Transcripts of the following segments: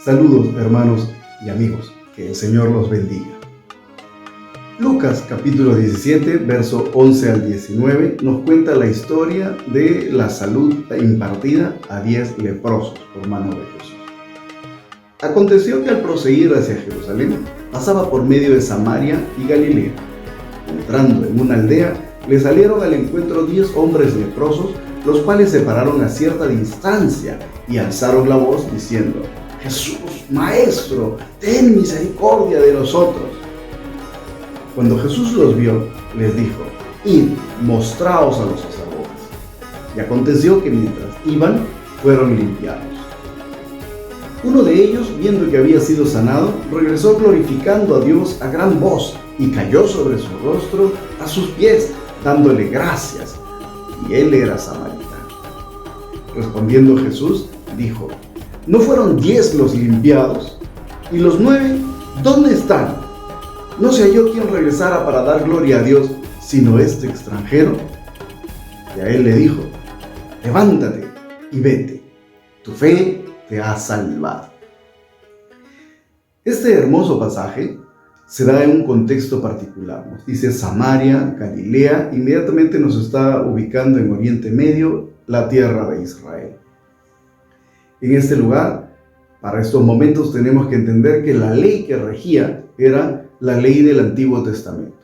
Saludos, hermanos y amigos, que el Señor los bendiga. Lucas capítulo 17, verso 11 al 19 nos cuenta la historia de la salud impartida a 10 leprosos por mano de Jesús. Aconteció que al proseguir hacia Jerusalén, pasaba por medio de Samaria y Galilea. Entrando en una aldea, le salieron al encuentro 10 hombres leprosos, los cuales se pararon a cierta distancia y alzaron la voz diciendo: Jesús, Maestro, ten misericordia de nosotros. Cuando Jesús los vio, les dijo: Id, mostraos a los sacerdotes. Y aconteció que mientras iban, fueron limpiados. Uno de ellos, viendo que había sido sanado, regresó glorificando a Dios a gran voz y cayó sobre su rostro a sus pies, dándole gracias. Y él era samaritano. Respondiendo Jesús, dijo: ¿No fueron 10 los limpiados? ¿Y los 9 dónde están? ¿No se halló quien regresara para dar gloria a Dios, sino este extranjero? Y a él le dijo: levántate y vete, tu fe te ha salvado. Este hermoso pasaje se da en un contexto particular. Nos dice Samaria, Galilea, inmediatamente nos está ubicando en Oriente Medio, la tierra de Israel. En este lugar, para estos momentos tenemos que entender que la ley que regía era la ley del Antiguo Testamento.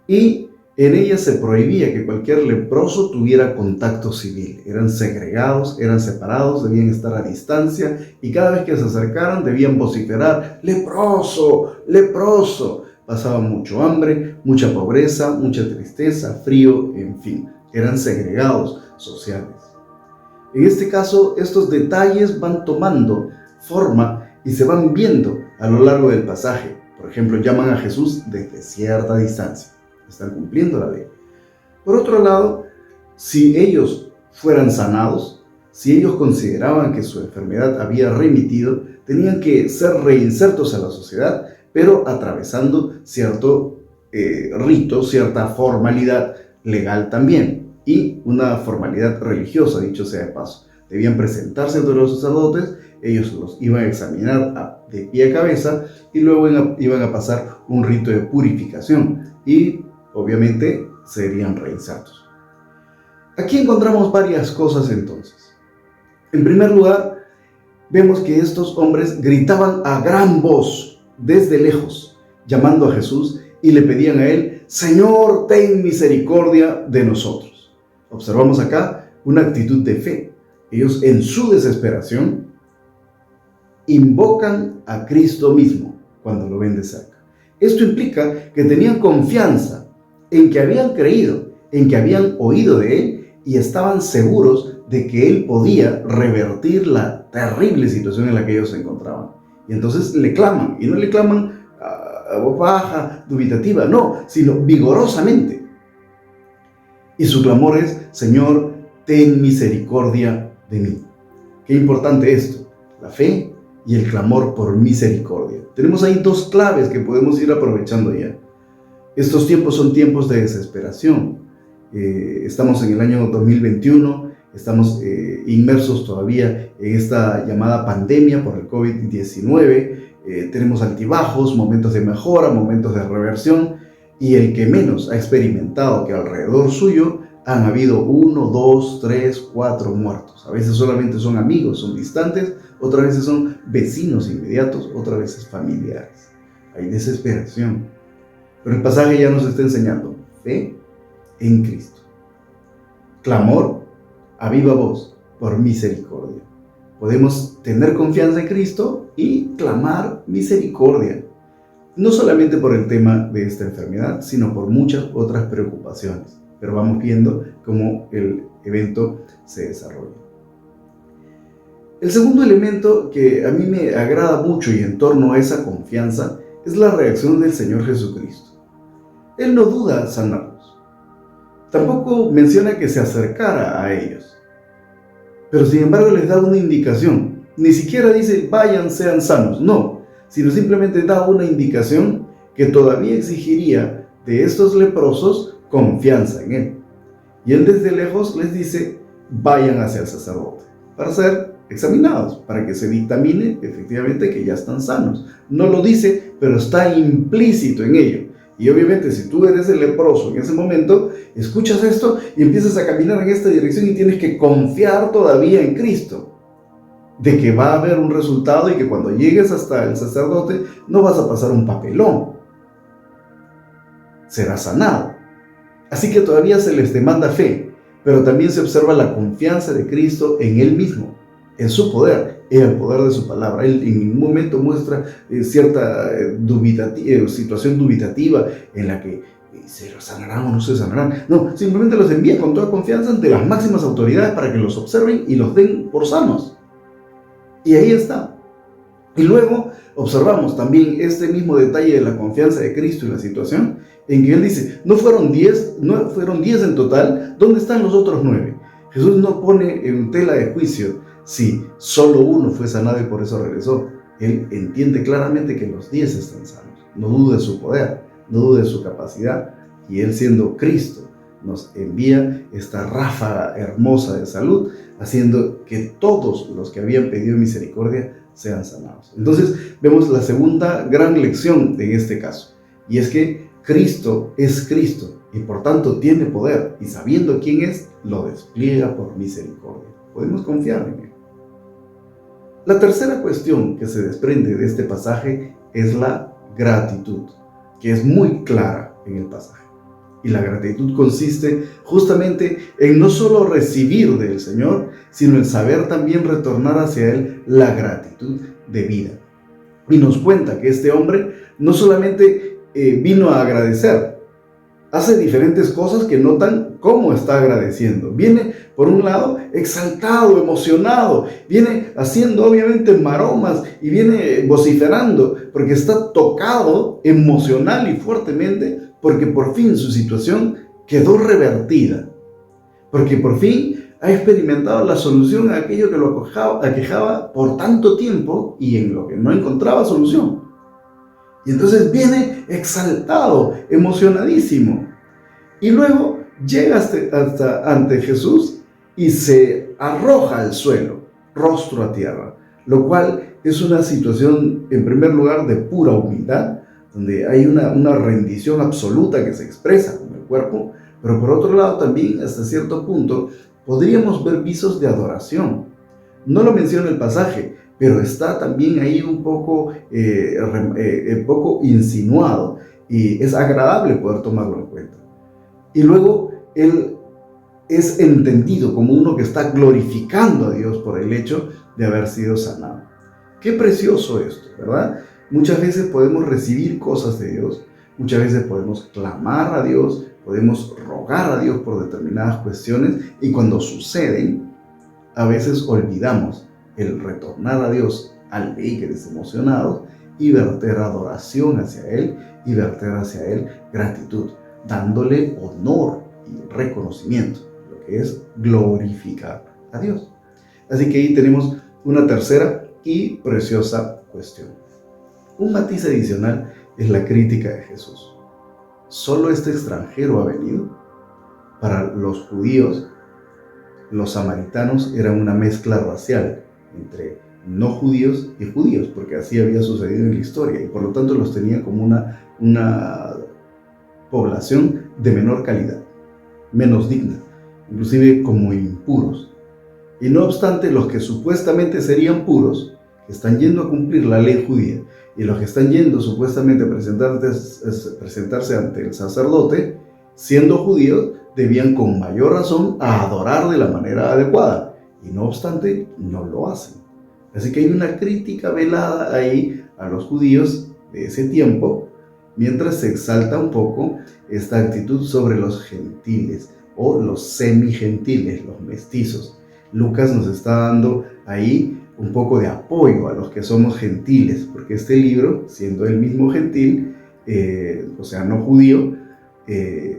Y en ella se prohibía que cualquier leproso tuviera contacto civil. Eran segregados, eran separados, debían estar a distancia y cada vez que se acercaran debían vociferar: leproso, leproso. Pasaban mucho hambre, mucha pobreza, mucha tristeza, frío, en fin. Eran segregados sociales. En este caso, estos detalles van tomando forma y se van viendo a lo largo del pasaje. Por ejemplo, llaman a Jesús desde cierta distancia. Están cumpliendo la ley. Por otro lado, si ellos fueran sanados, si ellos consideraban que su enfermedad había remitido, tenían que ser reinsertos a la sociedad, pero atravesando cierto rito, cierta formalidad legal también, y una formalidad religiosa, dicho sea de paso. Debían presentarse ante los sacerdotes, ellos los iban a examinar de pie a cabeza y luego iban a pasar un rito de purificación y obviamente serían reinsertos. Aquí encontramos varias cosas entonces. En primer lugar, vemos que estos hombres gritaban a gran voz desde lejos, llamando a Jesús y le pedían a él: Señor, ten misericordia de nosotros. Observamos acá una actitud de fe. Ellos en su desesperación invocan a Cristo mismo cuando lo ven de cerca. Esto implica que tenían confianza en que habían creído, en que habían oído de Él y estaban seguros de que Él podía revertir la terrible situación en la que ellos se encontraban. Y entonces le claman, y no le claman a voz baja, dubitativa, no, sino vigorosamente. Y su clamor es: Señor, ten misericordia de mí. Qué importante esto, la fe y el clamor por misericordia. Tenemos ahí dos claves que podemos ir aprovechando ya. Estos tiempos son tiempos de desesperación. Estamos en el año 2021, estamos inmersos todavía en esta llamada pandemia por el COVID-19. Tenemos altibajos, momentos de mejora, momentos de reversión. Y el que menos ha experimentado que alrededor suyo han habido 1, 2, 3, 4 muertos. A veces solamente son amigos, son distantes, otras veces son vecinos inmediatos, otras veces familiares. Hay desesperación. Pero el pasaje ya nos está enseñando fe en Cristo. Clamor a viva voz por misericordia. Podemos tener confianza en Cristo y clamar misericordia. No solamente por el tema de esta enfermedad, sino por muchas otras preocupaciones. Pero vamos viendo cómo el evento se desarrolla. El segundo elemento que a mí me agrada mucho y en torno a esa confianza es la reacción del Señor Jesucristo. Él no duda sanarlos. Tampoco menciona que se acercara a ellos. Pero sin embargo les da una indicación. Ni siquiera dice: vayan, sean sanos. No. Sino simplemente da una indicación que todavía exigiría de estos leprosos confianza en Él. Y Él desde lejos les dice: vayan hacia el sacerdote, para ser examinados para que se dictamine efectivamente que ya están sanos. No lo dice, pero está implícito en ello. Y obviamente si tú eres el leproso en ese momento, escuchas esto y empiezas a caminar en esta dirección y tienes que confiar todavía en Cristo, de que va a haber un resultado y que cuando llegues hasta el sacerdote no vas a pasar un papelón, serás sanado. Así que todavía se les demanda fe, pero también se observa la confianza de Cristo en Él mismo, en su poder, en el poder de su palabra. Él en ningún momento muestra cierta situación dubitativa en la que se los sanarán o no se sanarán. No, simplemente los envía con toda confianza ante las máximas autoridades para que los observen y los den por sanos. Y ahí está. Y luego observamos también este mismo detalle de la confianza de Cristo en la situación, en que Él dice, no fueron 10 en total, ¿dónde están los otros 9? Jesús no pone en tela de juicio si solo uno fue sanado y por eso regresó. Él entiende claramente que los 10 están sanos. No dude de su poder, no dude de su capacidad. Y Él, siendo Cristo, nos envía esta ráfaga hermosa de salud, haciendo que todos los que habían pedido misericordia sean sanados. Entonces vemos la segunda gran lección en este caso, y es que Cristo es Cristo y por tanto tiene poder, y sabiendo quién es, lo despliega por misericordia. Podemos confiar en Él. La tercera cuestión que se desprende de este pasaje es la gratitud, que es muy clara en el pasaje. Y la gratitud consiste justamente en no solo recibir del Señor, sino en saber también retornar hacia Él la gratitud de vida. Y nos cuenta que este hombre no solamente vino a agradecer, hace diferentes cosas que notan cómo está agradeciendo. Viene, por un lado, exaltado, emocionado, viene haciendo obviamente maromas y viene vociferando porque está tocado emocional y fuertemente, porque por fin su situación quedó revertida, porque por fin ha experimentado la solución a aquello que lo aquejaba por tanto tiempo y en lo que no encontraba solución. Y entonces viene exaltado, emocionadísimo, y luego llega hasta ante Jesús y se arroja al suelo, rostro a tierra, lo cual es una situación, en primer lugar, de pura humildad, donde hay una rendición absoluta que se expresa con el cuerpo, pero por otro lado también, hasta cierto punto, podríamos ver visos de adoración. No lo menciona el pasaje, pero está también ahí un poco insinuado, y es agradable poder tomarlo en cuenta. Y luego él es entendido como uno que está glorificando a Dios por el hecho de haber sido sanado. Qué precioso esto, ¿verdad? Muchas veces podemos recibir cosas de Dios, muchas veces podemos clamar a Dios, podemos rogar a Dios por determinadas cuestiones, y cuando suceden, a veces olvidamos el retornar a Dios alegres, emocionados, y verter adoración hacia Él, y verter hacia Él gratitud, dándole honor y reconocimiento, lo que es glorificar a Dios. Así que ahí tenemos una tercera y preciosa cuestión. Un matiz adicional es la crítica de Jesús. ¿Solo este extranjero ha venido? Para los judíos, los samaritanos eran una mezcla racial entre no judíos y judíos, porque así había sucedido en la historia, y por lo tanto los tenían como una población de menor calidad, menos digna, inclusive como impuros. Y no obstante, los que supuestamente serían puros, que están yendo a cumplir la ley judía, y los que están yendo supuestamente a presentarse ante el sacerdote, siendo judíos, debían con mayor razón adorar de la manera adecuada, y no obstante, no lo hacen. Así que hay una crítica velada ahí a los judíos de ese tiempo, mientras se exalta un poco esta actitud sobre los gentiles o los semigentiles, los mestizos. Lucas nos está dando ahí un poco de apoyo a los que somos gentiles, porque este libro, siendo él mismo gentil, o sea, no judío,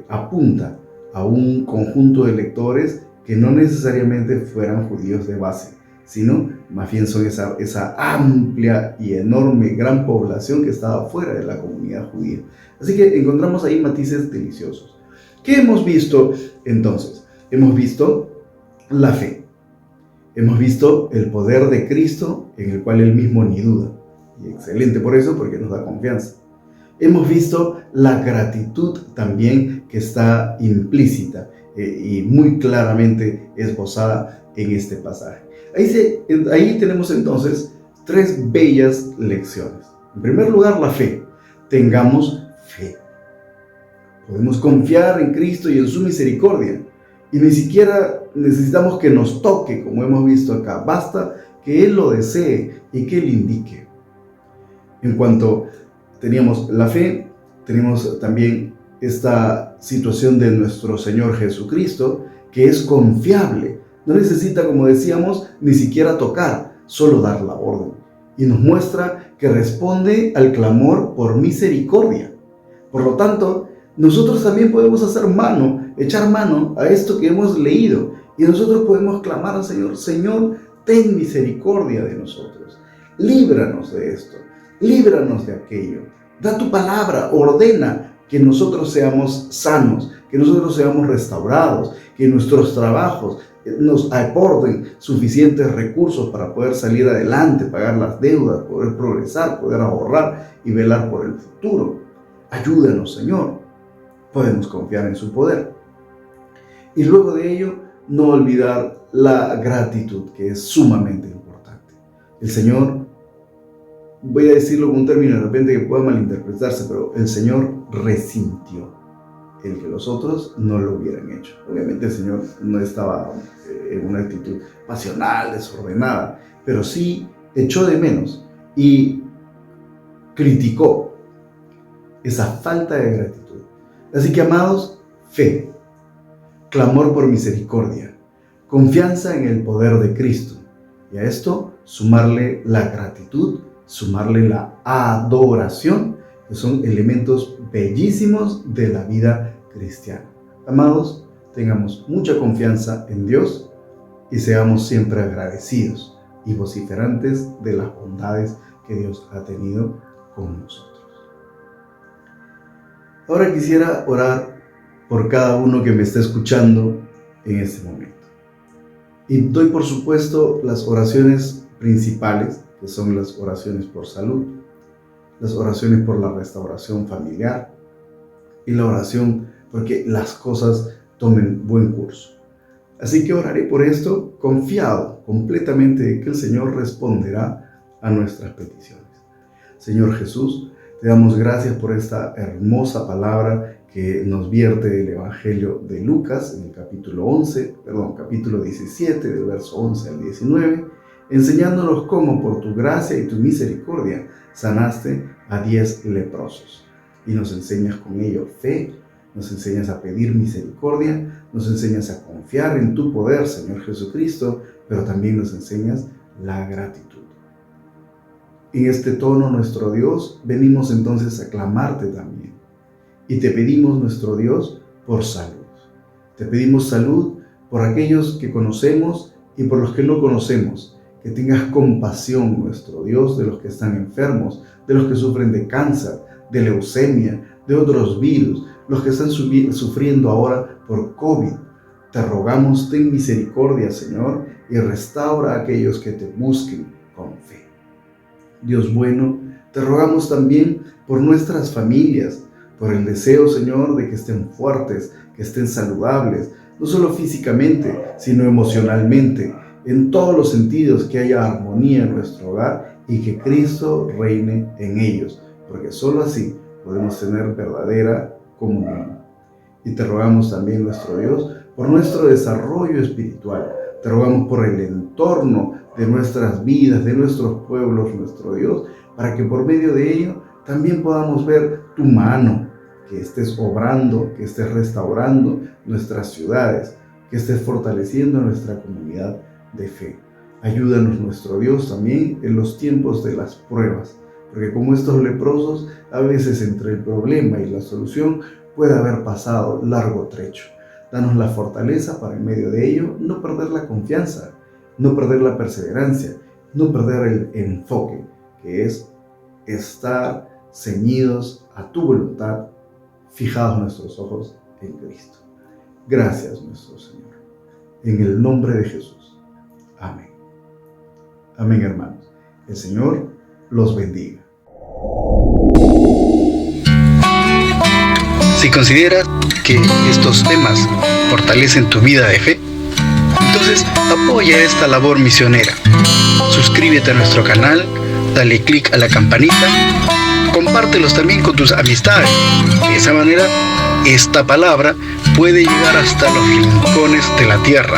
apunta a un conjunto de lectores que no necesariamente fueran judíos de base, sino más bien son esa amplia y enorme gran población que estaba fuera de la comunidad judía. Así que encontramos ahí matices deliciosos. ¿Qué hemos visto entonces? Hemos visto la fe. Hemos visto el poder de Cristo en el cual Él mismo ni duda. Y excelente por eso, porque nos da confianza. Hemos visto la gratitud también que está implícita y muy claramente esbozada en este pasaje. Ahí tenemos entonces 3 bellas lecciones. En primer lugar, la fe. Tengamos fe. Podemos confiar en Cristo y en su misericordia. Y ni siquiera necesitamos que nos toque, como hemos visto acá. Basta que Él lo desee y que Él indique. En cuanto teníamos la fe, tenemos también esta situación de nuestro Señor Jesucristo, que es confiable. No necesita, como decíamos, ni siquiera tocar, solo dar la orden. Y nos muestra que responde al clamor por misericordia. Por lo tanto, nosotros también podemos echar mano a esto que hemos leído. Y nosotros podemos clamar al Señor: Señor, ten misericordia de nosotros. Líbranos de esto. Líbranos de aquello. Da tu palabra, ordena que nosotros seamos sanos, que nosotros seamos restaurados, que nuestros trabajos nos aporten suficientes recursos para poder salir adelante, pagar las deudas, poder progresar, poder ahorrar y velar por el futuro. Ayúdanos, Señor. Podemos confiar en su poder. Y luego de ello, no olvidar la gratitud, que es sumamente importante. El Señor, voy a decirlo con un término de repente que pueda malinterpretarse, pero el Señor resintió el que los otros no lo hubieran hecho. Obviamente el Señor no estaba en una actitud pasional, desordenada, pero sí echó de menos y criticó esa falta de gratitud. Así que, amados, fe, clamor por misericordia, confianza en el poder de Cristo, y a esto sumarle la gratitud, sumarle la adoración, que son elementos bellísimos de la vida cristiana. Amados, tengamos mucha confianza en Dios y seamos siempre agradecidos y vociferantes de las bondades que Dios ha tenido con nosotros. Ahora quisiera orar por cada uno que me está escuchando en este momento. Y doy por supuesto las oraciones principales, que son las oraciones por salud, las oraciones por la restauración familiar y la oración porque las cosas tomen buen curso. Así que oraré por esto confiado completamente de que el Señor responderá a nuestras peticiones. Señor Jesús, te damos gracias por esta hermosa palabra que nos vierte el Evangelio de Lucas en el capítulo 17, del verso 11 al 19, enseñándonos cómo por tu gracia y tu misericordia sanaste a 10 leprosos. Y nos enseñas con ello fe, nos enseñas a pedir misericordia, nos enseñas a confiar en tu poder, Señor Jesucristo, pero también nos enseñas la gratitud. En este tono, nuestro Dios, venimos entonces a clamarte también. Y te pedimos, nuestro Dios, por salud. Te pedimos salud por aquellos que conocemos y por los que no conocemos. Que tengas compasión, nuestro Dios, de los que están enfermos, de los que sufren de cáncer, de leucemia, de otros virus, los que están sufriendo ahora por COVID. Te rogamos, ten misericordia, Señor, y restaura a aquellos que te busquen con fe. Dios bueno, te rogamos también por nuestras familias, por el deseo, Señor, de que estén fuertes, que estén saludables, no solo físicamente, sino emocionalmente, en todos los sentidos, que haya armonía en nuestro hogar y que Cristo reine en ellos, porque solo así podemos tener verdadera comunión. Y te rogamos también, nuestro Dios, por nuestro desarrollo espiritual. Te rogamos por el entorno de nuestras vidas, de nuestros pueblos, nuestro Dios, para que por medio de ello también podamos ver tu mano, que estés obrando, que estés restaurando nuestras ciudades, que estés fortaleciendo nuestra comunidad de fe. Ayúdanos, nuestro Dios, también en los tiempos de las pruebas, porque como estos leprosos, a veces entre el problema y la solución puede haber pasado largo trecho. Danos la fortaleza para en medio de ello no perder la confianza, no perder la perseverancia, no perder el enfoque, que es estar ceñidos a tu voluntad, fijados nuestros ojos en Cristo. Gracias, nuestro Señor. En el nombre de Jesús. Amén. Amén, hermanos. El Señor los bendiga. Si consideras que estos temas fortalecen tu vida de fe, entonces apoya esta labor misionera. Suscríbete a nuestro canal, dale clic a la campanita, compártelos también con tus amistades. De esa manera, esta palabra puede llegar hasta los rincones de la tierra.